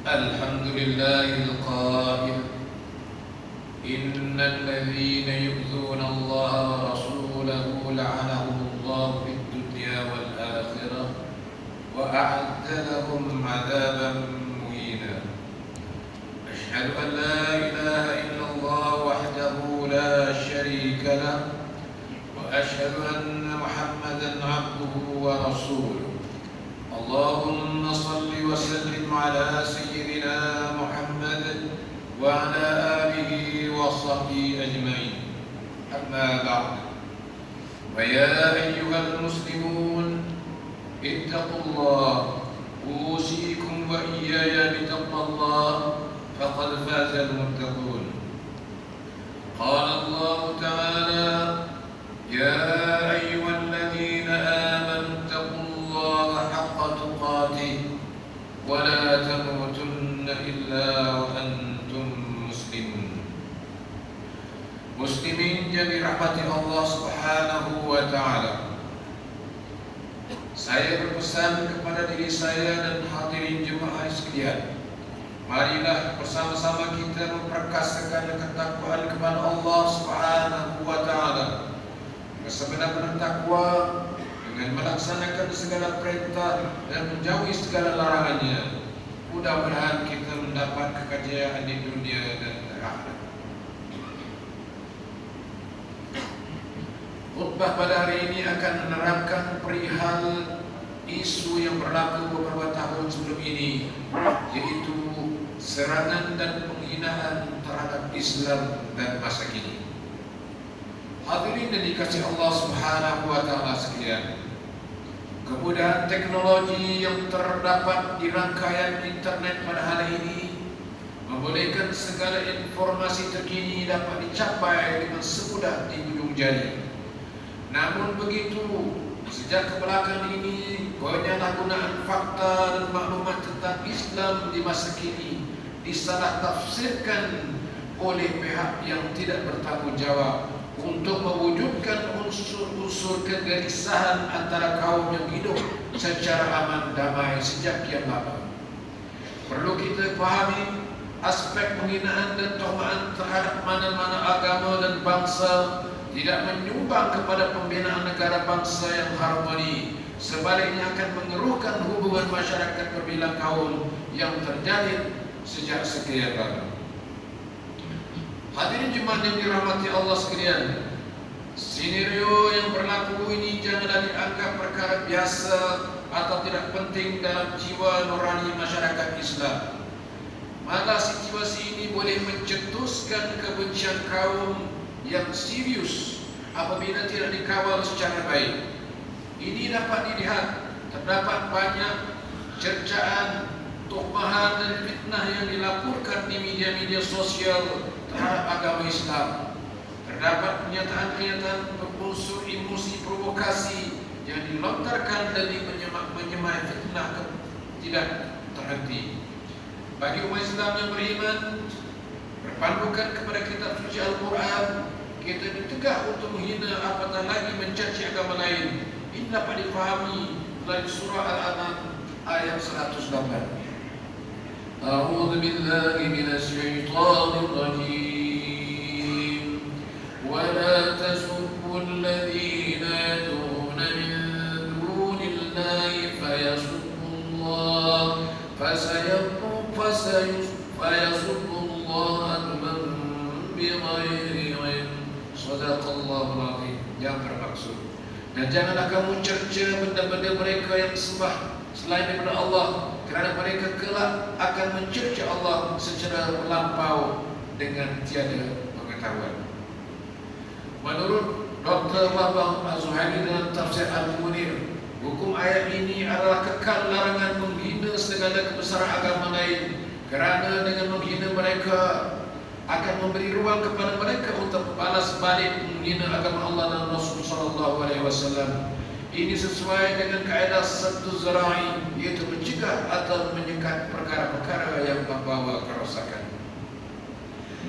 الحمد لله القائل إن الذين يؤذون الله ورسوله لعنهم الله في الدنيا والآخرة وأعد لهم عذابا مهينا. أشهد أن لا إله إلا الله وحده لا شريك له وأشهد أن محمدا عبده ورسوله. اللهم صل وسلم على سيدنا محمد وعلى آله وصحبه أجمعين. أما بعد، ويا أيها المسلمون اتقوا الله، أوصيكم وإياي بتقوى الله فقد فاز المتقون. قال الله تعالى: يا أيها الذين آمنوا اتقوا الله حق تقاته ولا تموتن إلا وأنتم مسلمون. Muslimin yang dirahmati Allah Subhanahu wa Ta'ala, saya berpesan kepada diri saya dan hadirin jemaah sekalian, marilah bersama-sama kita memperkasakan ketakwaan kepada Allah Subhanahu wa Ta'ala sebenar-benar takwa dengan melaksanakan segala perintah dan menjauhi segala larangannya. Mudah-mudahan kita mendapat kekayaan di dunia dan akhirat. Khutbah pada hari ini akan menerangkan perihal isu yang berlaku beberapa tahun sebelum ini, yaitu serangan dan penghinaan terhadap Islam dan masa kini. Hadirin yang dikasihi Allah Subhanahu wa Ta'ala sekalian, kemudahan teknologi yang terdapat di rangkaian internet pada hari ini membolehkan segala informasi terkini dapat dicapai dengan semudah di ujung jari. Namun begitu, sejak kebelakangan ini penyalahgunaan fakta dan maklumat tentang Islam di masa kini disalah tafsirkan oleh pihak yang tidak bertanggung jawab untuk mewujudkan unsur-unsur kegelisahan antara kaum yang hidup secara aman damai sejak kian lama. Perlu kita pahami aspek penghinaan dan tomaan terhadap mana-mana agama dan bangsa tidak menyumbang kepada pembinaan negara bangsa yang harmoni, sebaliknya akan mengeruhkan hubungan masyarakat berbilang kaum yang terjalin sejak sekian lama. Hadirin jemaah yang dirahmati Allah sekalian, skenario yang berlaku ini janganlah dianggap perkara biasa atau tidak penting dalam jiwa nurani masyarakat Islam. Malah situasi ini boleh mencetuskan kebencian kaum yang serius apabila tidak dikawal secara baik. Ini dapat dilihat terdapat banyak cercaan, tuhmahan dan fitnah yang dilaporkan di media-media sosial terhadap agama Islam. Terdapat pernyataan-pernyataan berunsur emosi provokasi yang dilontarkan dan menyemai fitnah tidak terhenti. Bagi umat Islam yang beriman, berpandukan kepada kitab suci Al-Quran, kita ditegak untuk menghina apatah lagi mencaci agama lain. Ini dapat difahami melalui surah Al-An'am ayat 108. أعوذ بالله من الشيطان الرجيم ولا تسبوا الذين يدعون من دون الله فيسبوا الله فيسبوا الله عدوا بغير علم صدق الله العظيم. Yang bermaksud, dan janganlah kamu cerca benda-benda mereka yang sembah selain daripada Allah, kerana mereka kelak akan mencerca Allah secara melampau dengan tiada pengetahuan. Menurut Dr. Wahbah Az-Zuhaili dalam tafsir Al-Munir, hukum ayat ini adalah kekal larangan menghina segala kebesaran agama lain, kerana dengan menghina mereka akan memberi ruang kepada mereka untuk balas balik menghina agama Allah dan Rasul sallallahu alaihi wasallam. Ini sesuai dengan kaedah saddu zara'i, iaitu mencegah atau menyekat perkara-perkara yang membawa kerosakan.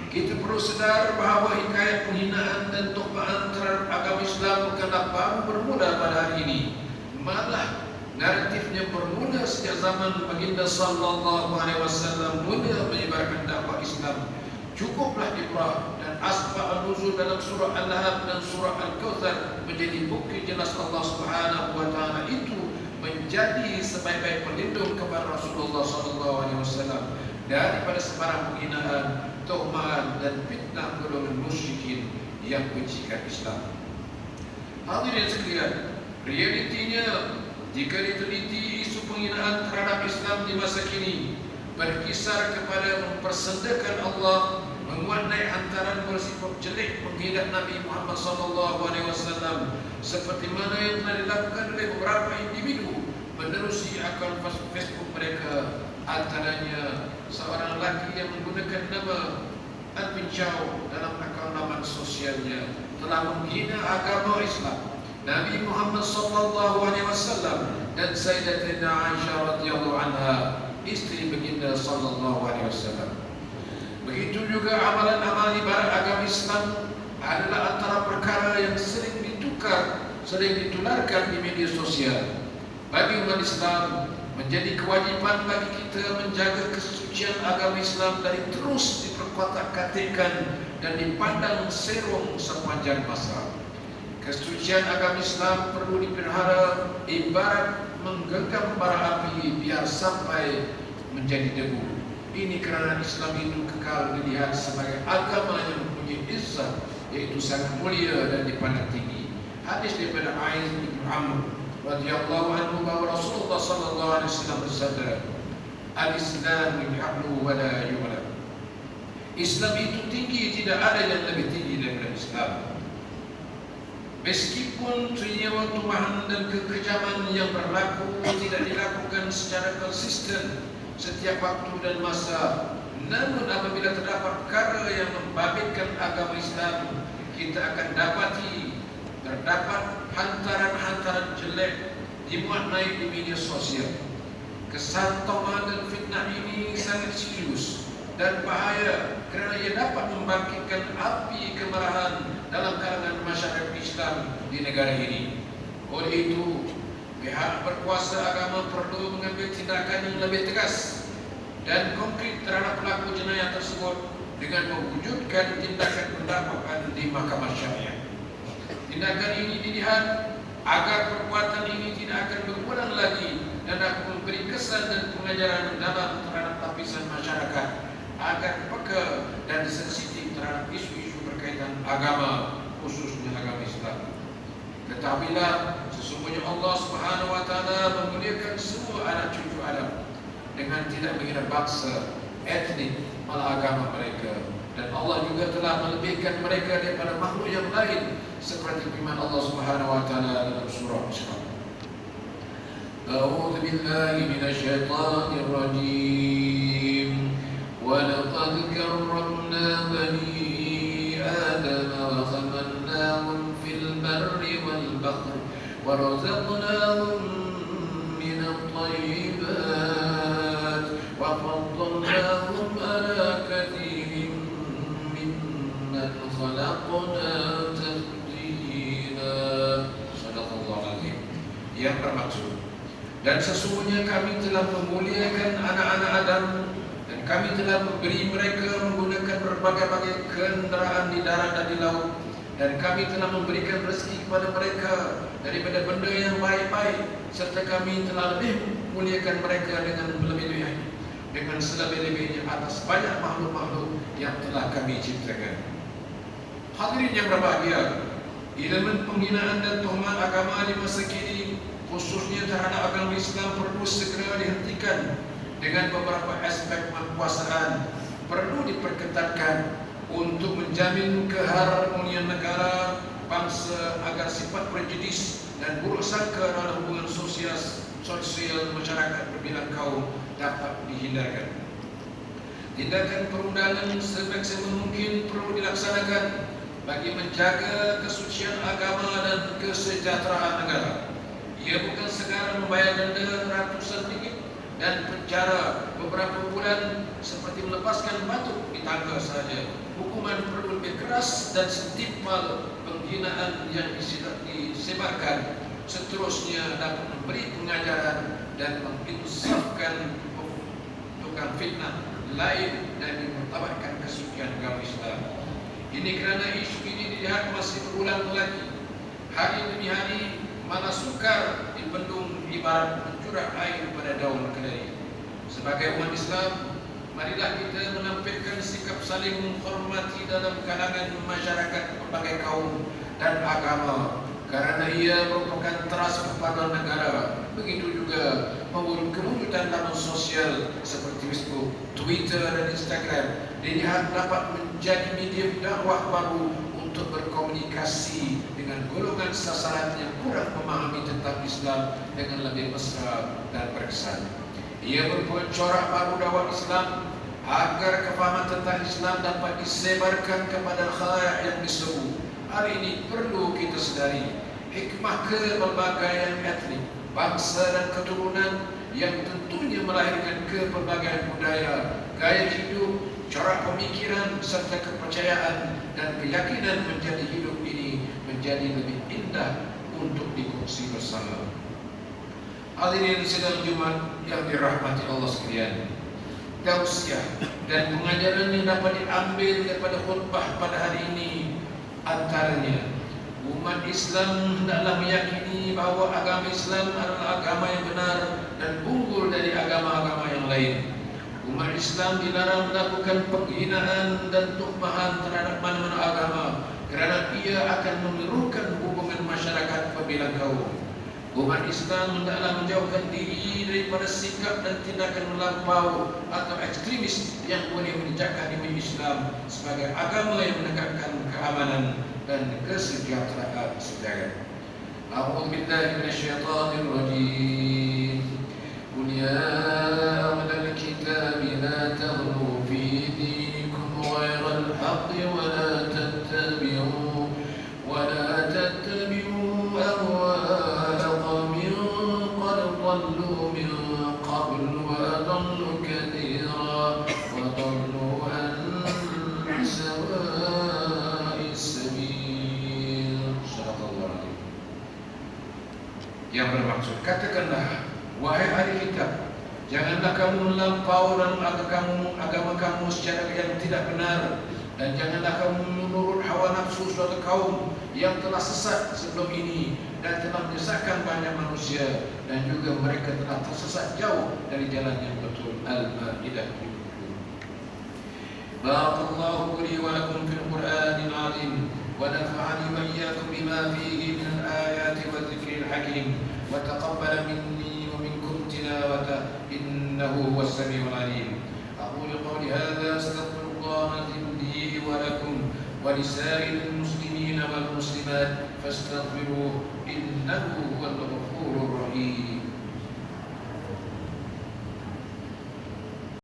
Kita perlu sedar bahawa hikayat penghinaan dan tumpahan terhadap agama Islam bukanlah baru bermula pada hari ini. Malah Naratifnya bermula sejak zaman baginda sallallahu alaihi wasallam mula menyebarkan dakwah Islam. Cukuplah ibrah dan asbab nuzul dalam surah Al-Lahab dan surah Al-Kautsar menjadi bukti jelas Allah Subhanahu wa taala itu menjadi sebaik-baik pelindung kepada Rasulullah sallallahu alaihi wasallam daripada sebarang penghinaan, tuhmat dan fitnah golongan musyrikin yang bencikan Islam. Hadirin sekalian, realitinya jika diteliti isu penghinaan terhadap Islam di masa kini berkisar kepada mempersendakan Allah, menguatnai hantaran bersifat jelek menghina Nabi Muhammad SAW, seperti mana yang telah dilakukan oleh beberapa individu menerusi akun Facebook mereka, antaranya seorang lelaki yang menggunakan nama Alvin Chow dalam akun laman sosialnya telah menghina agama Islam, Nabi Muhammad SAW dan Sayyidatina Aisyah radhiyallahu anha, isteri baginda sallallahu alaihi wasallam. Begitu juga amalan-amal ibarat agama Islam adalah antara perkara yang sering ditularkan di media sosial. Bagi umat Islam, menjadi kewajipan bagi kita menjaga kesucian agama Islam dari terus diperkotak-katikkan dan dipandang serong sepanjang masa. Kesucian agama Islam perlu dipelihara ibarat menggenggam bara api biar sampai menjadi debu. Ini kerana Islam itu kekal dilihat sebagai agama yang mempunyai izzah, yaitu sangat mulia dan dipandang tinggi. Hadis daripada Aiz bin Amr radhiyallahu anhu bahwa Rasulullah sallallahu alaihi wasallam bersabda, "Al-Islam ya'lu wa la yu'la." Islam itu tinggi, tidak ada yang lebih tinggi daripada Islam. Meskipun teriawan tumahan dan kekejaman yang berlaku tidak dilakukan secara konsisten setiap waktu dan masa, namun apabila terdapat perkara yang membabitkan agama Islam, kita akan dapati terdapat hantaran-hantaran jelek dimuat naik di media sosial. Kesan tumahan dan fitnah ini sangat serius dan bahaya kerana ia dapat membangkitkan api kemarahan dalam kalangan masyarakat Islam di negara ini. Oleh itu, pihak berkuasa agama perlu mengambil tindakan yang lebih tegas dan konkret terhadap pelaku jenayah tersebut dengan mewujudkan tindakan pendakwaan di mahkamah syariah. Tindakan ini dilihat agar perbuatan ini tidak akan berulang lagi dan akan memberi kesan dan pengajaran dalam terhadap lapisan masyarakat agar peka dan sensitif terhadap isu-isu berkaitan agama, khususnya agama Islam. Ketahuilah, sesungguhnya Allah Subhanahu wa taala memuliakan semua anak cucu Adam dengan tidak mengira bangsa, etnik, malah agama mereka. Dan Allah juga telah melebihkan mereka daripada makhluk yang lain, seperti firman Allah Subhanahu wa taala dalam surah Isra. A'udzu billahi minasyaitonir rajim. Wa laqad karramna bani Adam wa hamalnahum fil barri wal bahri wa razaqnahum min at-thayyibat wa faddalnahum ala kathirin mimman khalaqna tafdila. Sadaqallahu azim. Yang bermaksud, dan sesungguhnya kami telah memuliakan anak-anak Adam dan kami telah memberi mereka menggunakan berbagai-bagai kenderaan di darat dan di laut, dan kami telah memberikan rezeki kepada mereka daripada benda yang baik-baik, serta kami telah lebih memuliakan mereka dengan lebih-lebih, dengan selebih-lebihnya atas banyak makhluk-makhluk yang telah kami ciptakan. Hadirin yang berbahagia, elemen penghinaan dan tuhmat agama di masa kini, khususnya terhadap agama Islam, perlu segera dihentikan dengan beberapa aspek kekuasaan perlu diperketatkan untuk menjamin keharmonian negara, bangsa agar sifat prejudis dan buruk sangka dalam hubungan sosial masyarakat berbilang kaum dapat dihindarkan. Tindakan perundangan semaksimal mungkin perlu dilaksanakan bagi menjaga kesucian agama dan kesejahteraan negara. Ia bukan sekadar membayar denda ratusan ringgit dan penjara beberapa bulan seperti melepaskan batuk di tangga saja. Hukuman perlu lebih keras dan setimpal penghinaan yang disebarkan seterusnya dapat memberi pengajaran dan menginsafkan tukang fitnah lain dan memutabakkan kesucian agama Islam. Ini kerana isu ini dilihat masih berulang lagi. Hari demi hari mana sukar dibendung ibarat mencurah air pada daun kedelai. Sebagai umat Islam, marilah kita menampilkan sikap saling menghormati dalam kalangan masyarakat berbagai kaum dan agama, karena ia merupakan teras persatuan negara. Begitu juga kewujudan laman sosial seperti Facebook, Twitter dan Instagram dilihat dapat menjadi media dakwah baru untuk berkomunikasi dengan golongan sasaran yang kurang memahami tentang Islam dengan lebih mesra dan berkesan. Ia merupakan corak baru dakwah Islam agar kefahaman tentang Islam dapat disebarkan kepada khalayak yang diseru. Hari ini perlu kita sedari hikmah kepelbagaian etnik, bangsa dan keturunan yang tentunya melahirkan kepelbagaian budaya, gaya hidup, corak pemikiran serta kepercayaan dan keyakinan menjadi hidup ini menjadi lebih indah untuk dikongsi bersama. Hadirin sidang Jumat yang dirahmati Allah sekalian, tausiah dan pengajaran yang dapat diambil daripada khutbah pada hari ini antaranya, umat Islam hendaklah meyakini bahawa agama Islam adalah agama yang benar dan unggul dari agama-agama yang lain. Umat Islam dilarang melakukan penghinaan dan tuhmahan terhadap mana-mana agama kerana ia akan memerukan hubungan masyarakat apabila kaum. Umat Islam hendaklah menjauhkan diri daripada sikap dan tindakan melampau atau ekstremis yang boleh menjejakkan diri Islam sebagai agama yang menegakkan keamanan dan kesejahteraan sejagat. A'udzu billahi minasyaitonir rajim. Qul ya ahlal kitab la taghlu fi dinikum ghayra al-haqqi wa la tattabi'u ahwa'a qaumin qad dhallu min qabl wa adallu katsira wa dhallu an sawa'is sabil. Sadaqallahu. Yang bermaksud, katakanlah, wahai ahli kitab, janganlah kamu melampau dalam agama kamu secara yang tidak benar, dan janganlah kamu menurut hawa nafsu suatu kaum yang telah sesat sebelum ini dan telah menyesatkan banyak manusia, dan juga mereka telah tersesat jauh dari jalan yang betul. Al-Maidah 70. Barakallahu li wa lakum fil Qur'anil 'azim wa nafa'ani wa iyyakum bima fihi min al-ayati wa dhikril hakim wa taqabbala minni wa minkum tilawata innahu huwas samiul 'alim. Aqulu qawli hadha astaghfirullah li wa lakum wa lisa'iril muslimin wal muslimat fastaghfiruhu innahu huwal ghafurur rahim.